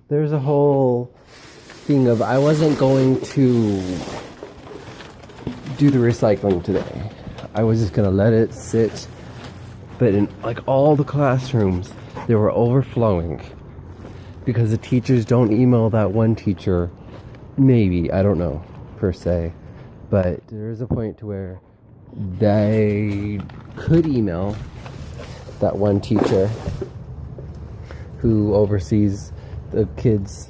there's a whole thing of I wasn't going to do the recycling today. I was just gonna let it sit. But in like all the classrooms, they were overflowing because the teachers don't email that one teacher. Maybe, I don't know per se, but there is a point to where they could email that one teacher who oversees the kids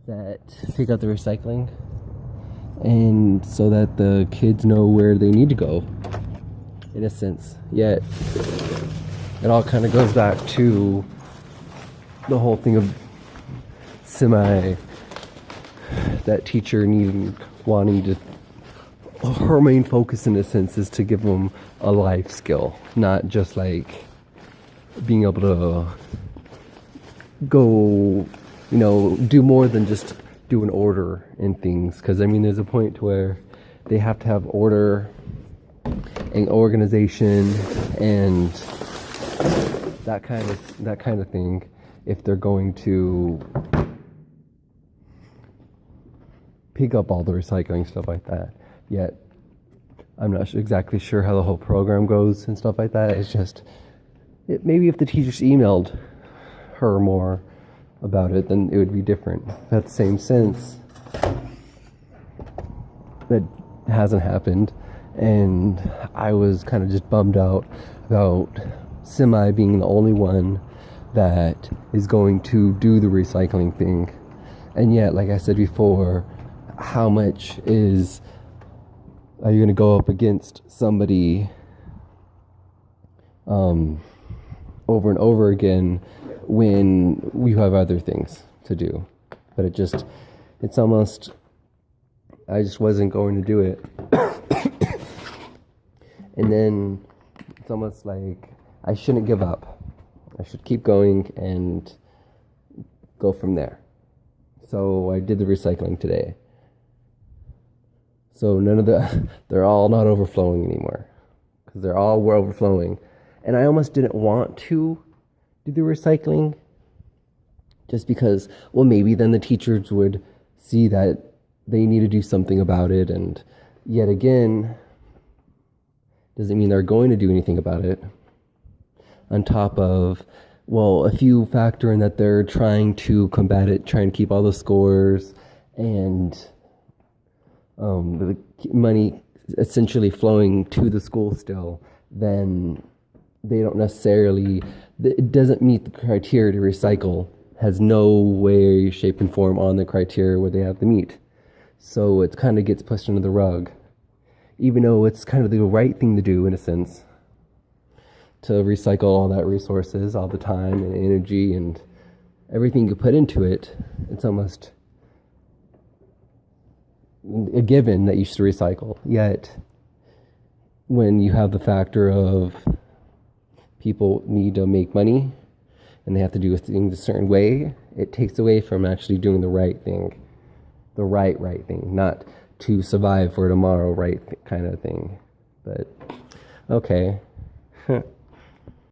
that pick up the recycling, and so that the kids know where they need to go, in a sense. Yet it all kind of goes back to the whole thing of that teacher wanting to, her main focus in a sense is to give them a life skill, not just like being able to go, do more than just do an order and things. Because I mean, there's a point to where they have to have order and organization and that kind of thing if they're going to pick up all the recycling, stuff like that. Yet I'm not exactly sure how the whole program goes and stuff like that. It's just maybe if the teachers emailed her more about it, then it would be different. That same sense, that hasn't happened, and I was kind of just bummed out about Semi being the only one that is going to do the recycling thing. And yet, like I said before, how much are you going to go up against somebody over and over again when you have other things to do? But it's almost, I just wasn't going to do it. And then it's almost like I shouldn't give up. I should keep going and go from there. So I did the recycling today. So they're all not overflowing anymore, because were overflowing. And I almost didn't want to do the recycling, just because, well, maybe then the teachers would see that they need to do something about it. And yet again, doesn't mean they're going to do anything about it. On top of, well, if you factor in that they're trying to combat it, trying to keep all the scores, and the money essentially flowing to the school still, then they don't necessarily, it doesn't meet the criteria to recycle, has no way, shape, and form on the criteria where they have to meet. So it kind of gets pushed under the rug, even though it's kind of the right thing to do in a sense, to recycle all that resources, all the time and energy and everything you put into it. It's almost a given that you should recycle. Yet when you have the factor of people need to make money and they have to do things a certain way, it takes away from actually doing the right thing, the right thing, not to survive for tomorrow kind of thing. But okay.